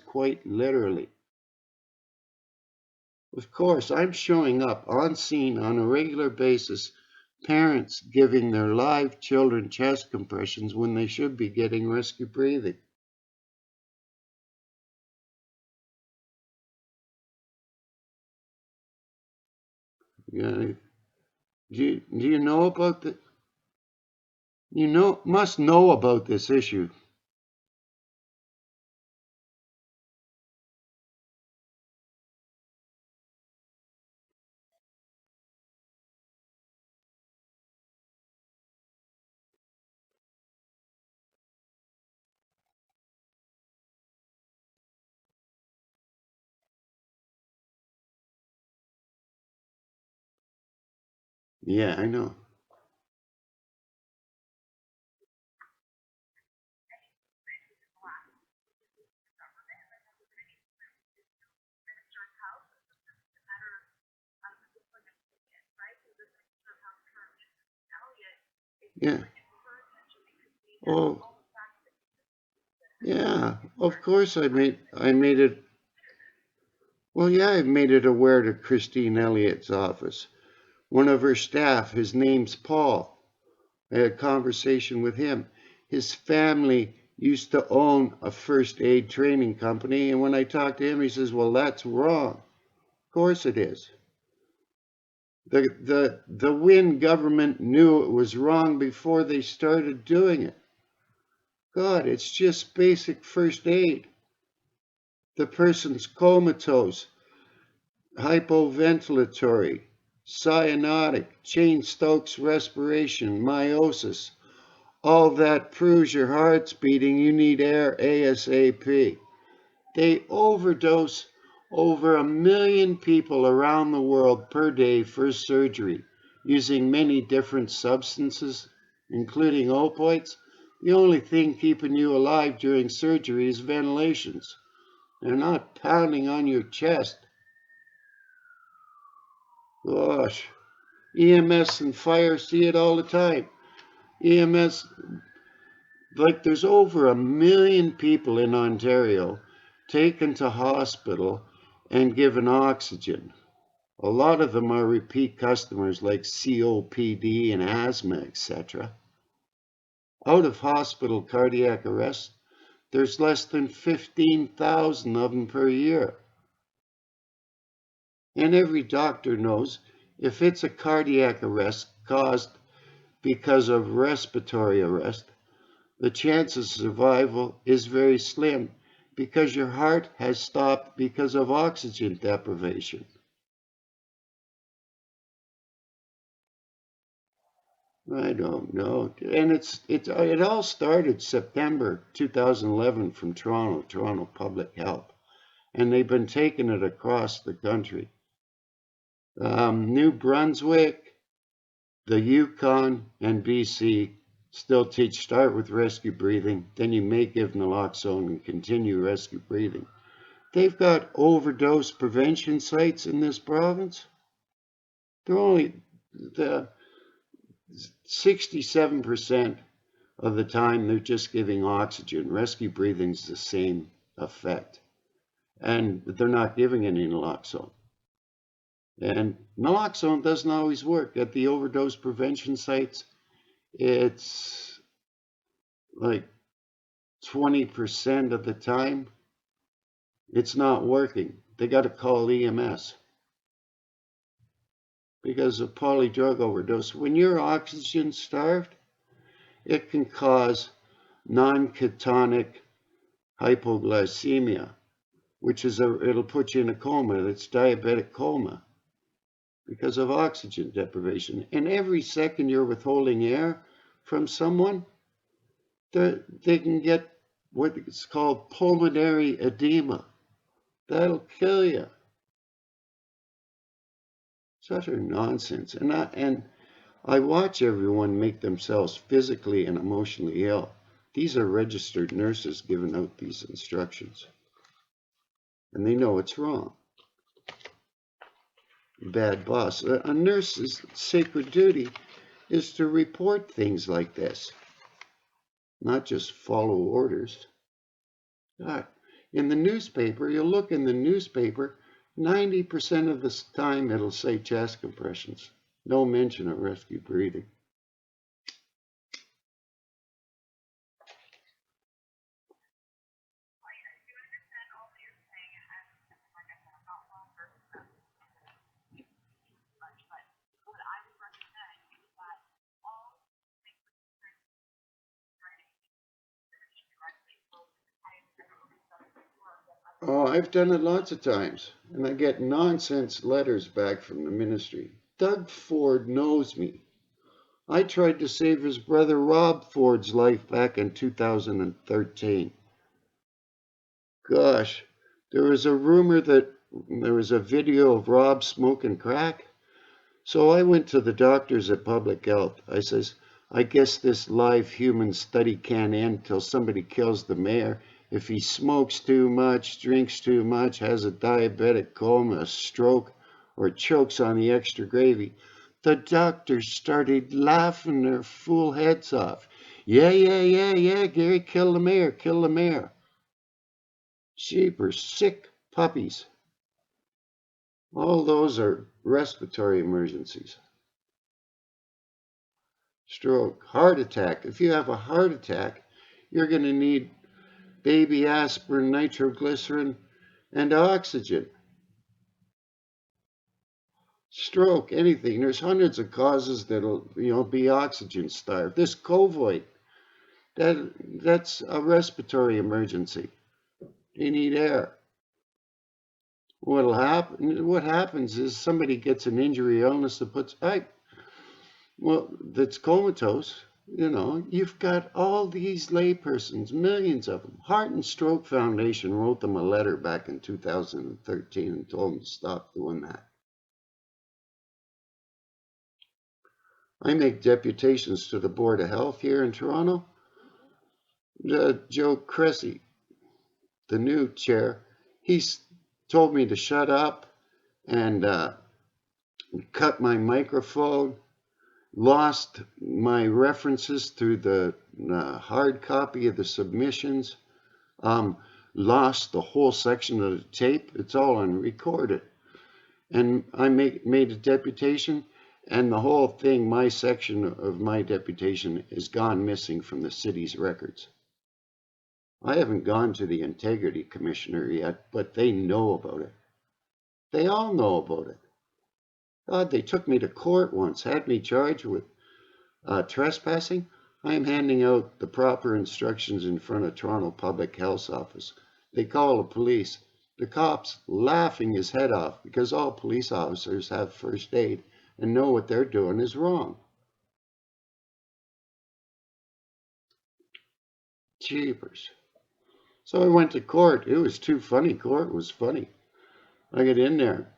quite literally. Of course, I'm showing up on scene on a regular basis, parents giving their live children chest compressions when they should be getting rescue breathing. Yeah, do you know about the, must know about this issue. Yeah, I know. Yeah. Oh, yeah. Of course, I made it. Well, yeah, I've made it aware to Christine Elliott's office. One of her staff, his name's Paul. I had a conversation with him. His family used to own a first aid training company, and when I talked to him, he says, "Well, that's wrong." Of course it is. The Wynne government knew it was wrong before they started doing it. God, it's just basic first aid. The person's comatose, hypoventilatory, cyanotic, Cheyne-Stokes respiration, meiosis. All that proves your heart's beating. You need air ASAP. They overdose over 1 million people around the world per day for surgery using many different substances, including opioids. The only thing keeping you alive during surgery is ventilations. They're not pounding on your chest. Gosh, EMS and fire see it all the time. EMS, like there's over 1 million people in Ontario taken to hospital and given oxygen. A lot of them are repeat customers like COPD and asthma, etc. Out of hospital cardiac arrest, there's less than 15,000 of them per year. And every doctor knows if it's a cardiac arrest caused because of respiratory arrest, the chance of survival is very slim because your heart has stopped because of oxygen deprivation. I don't know. And it all started September 2011 from Toronto Public Health. And they've been taking it across the country. New Brunswick, the Yukon, and BC still teach start with rescue breathing, then you may give naloxone and continue rescue breathing. They've got overdose prevention sites in this province. They're only the 67% of the time they're just giving oxygen. Rescue breathing's the same effect. And they're not giving any naloxone. And naloxone doesn't always work. At the overdose prevention sites, it's like 20% of the time, it's not working. They got to call EMS because of polydrug overdose. When you're oxygen starved, it can cause non-ketonic hypoglycemia, which is it'll put you in a coma. It's diabetic coma because of oxygen deprivation. And every second you're withholding air from someone, they can get what is called pulmonary edema. That'll kill you. It's utter nonsense. And I watch everyone make themselves physically and emotionally ill. These are registered nurses giving out these instructions. And they know it's wrong. Bad boss. A nurse's sacred duty is to report things like this, not just follow orders. God, In the newspaper, you'll look in the newspaper, 90% of the time it'll say chest compressions. No mention of rescue breathing. Oh, I've done it lots of times, and I get nonsense letters back from the ministry. Doug Ford knows me. I tried to save his brother Rob Ford's life back in 2013. Gosh, there was a rumor that there was a video of Rob smoking crack. So I went to the doctors at Public Health. I says, I guess this live human study can't end till somebody kills the mayor. If he smokes too much, drinks too much, has a diabetic coma, a stroke, or chokes on the extra gravy. The doctors started laughing their fool heads off. Yeah, Gary, kill the mayor, kill the mayor. Jeepers, sick puppies. All those are respiratory emergencies. Stroke, heart attack. If you have a heart attack, you're going to need baby aspirin, nitroglycerin, and oxygen. Stroke, anything. There's hundreds of causes that'll, be oxygen starved. This COVID, that's a respiratory emergency. They need air. What happens is somebody gets an injury, illness that puts, that's comatose. You've got all these laypersons, millions of them. Heart and Stroke Foundation wrote them a letter back in 2013 and told them to stop doing that. I make deputations to the Board of Health here in Toronto. Joe Cressy, the new chair, he's told me to shut up and cut my microphone, lost my references to the hard copy of the submissions, lost the whole section of the tape. It's all unrecorded. And I made a deputation, and the whole thing, my section of my deputation, is gone missing from the city's records. I haven't gone to the Integrity Commissioner yet, but they know about it. They all know about it. God, they took me to court once, had me charged with trespassing. I am handing out the proper instructions in front of Toronto Public Health Office. They call the police. The cops laughing his head off because all police officers have first aid and know what they're doing is wrong. Jeepers. So I went to court. It was too funny. Court was funny. I get in there.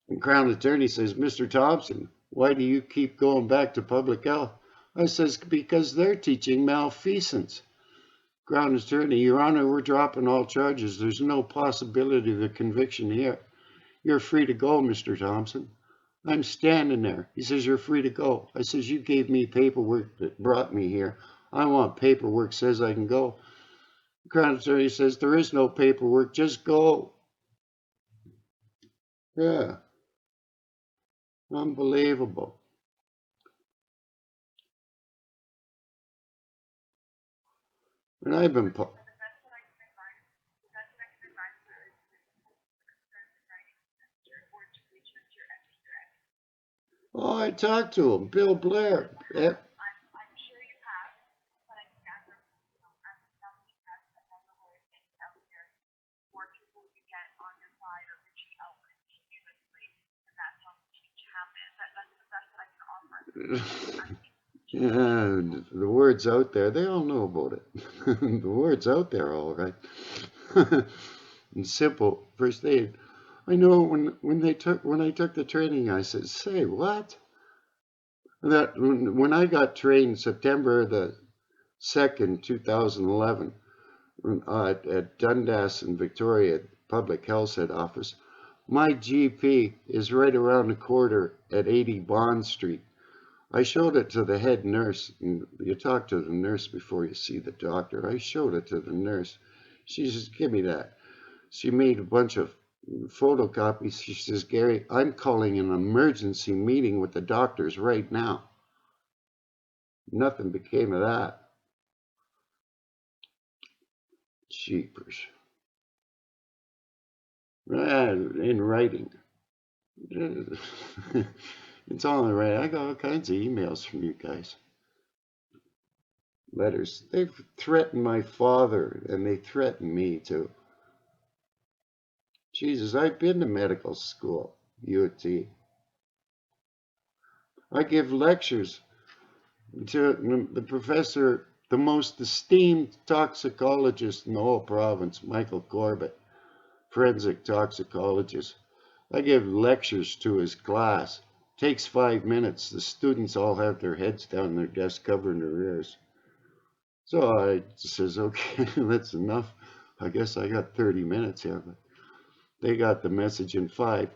And Crown Attorney says, Mr. Thompson, why do you keep going back to public health? I says, because they're teaching malfeasance. Crown Attorney, Your Honor, we're dropping all charges. There's no possibility of a conviction here. You're free to go, Mr. Thompson. I'm standing there. He says, you're free to go. I says, you gave me paperwork that brought me here. I want paperwork says I can go. Crown Attorney says, there is no paperwork, just go. Yeah. Unbelievable. And I've been... Oh, I talked to him, Bill Blair. Yeah, the word's out there. They all know about it. The word's out there, all right. And simple first aid. I know when I took the training, I said, "Say what?" That when I got trained September the 2nd, 2011, at Dundas and Victoria Public Health Head Office, my GP is right around the corner at 80 Bond Street. I showed it to the head nurse. And you talk to the nurse before you see the doctor. I showed it to the nurse. She says, give me that. She made a bunch of photocopies. She says, Gary, I'm calling an emergency meeting with the doctors right now. Nothing became of that. Jeepers. In writing. It's all in writing. I got all kinds of emails from you guys. Letters. They've threatened my father, and they threaten me too. Jesus, I've been to medical school, UT. I give lectures to the professor, the most esteemed toxicologist in the whole province, Michael Corbett, forensic toxicologist. I give lectures to his class. Takes 5 minutes. The students all have their heads down their desk covering their ears. So I says, okay, that's enough. I guess I got 30 minutes here, but they got the message in 5.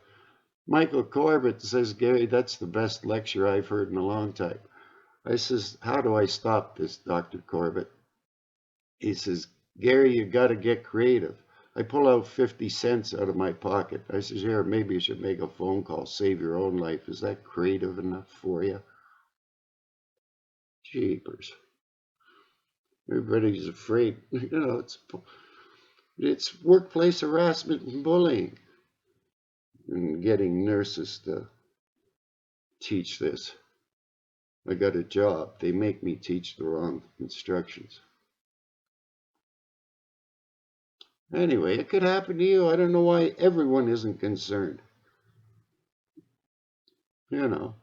Michael Corbett says, Gary, that's the best lecture I've heard in a long time. I says, how do I stop this, Dr. Corbett? He says, Gary, you got to get creative. I pull out 50 cents out of my pocket. I says, here, maybe you should make a phone call, save your own life. Is that creative enough for you? Jeepers. Everybody's afraid. You know, it's workplace harassment and bullying. And getting nurses to teach this. I got a job. They make me teach the wrong instructions. Anyway, it could happen to you. I don't know why everyone isn't concerned. You know,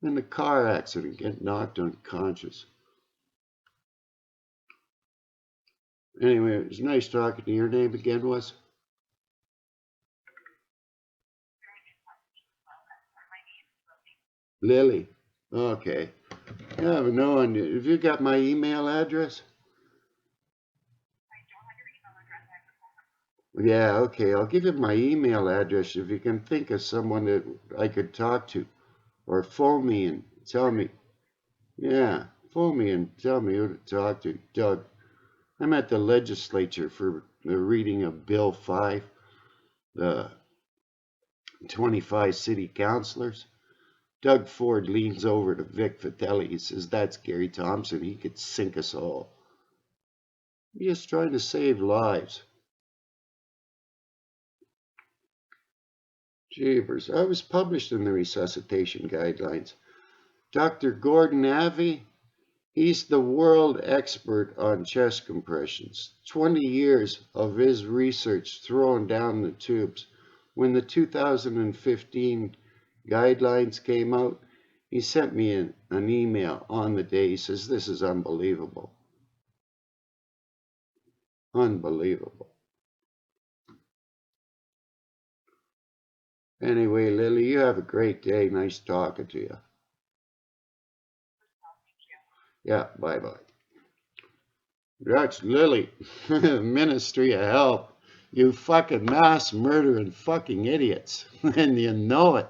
in a car accident, get knocked unconscious. Anyway, it was nice talking to you. Your name again was? Lily. Okay. Yeah, but no one. Have you got my email address? Yeah, okay. I'll give you my email address if you can think of someone that I could talk to. Or phone me and tell me. Yeah, phone me and tell me who to talk to. Doug. I'm at the legislature for the reading of Bill 5, the 25 city councilors. Doug Ford leans over to Vic Fatelli. He says, that's Gary Thompson. He could sink us all. He's just trying to save lives. Jeepers. I was published in the resuscitation guidelines. Dr. Gordon Avi, he's the world expert on chest compressions. 20 years of his research thrown down the tubes. When the 2015 guidelines came out, he sent me an email on the day. He says, this is unbelievable. Unbelievable. Anyway, Lily, you have a great day. Nice talking to you. Yeah, bye-bye. That's Lily, Ministry of Health. You fucking mass murdering fucking idiots. And you know it.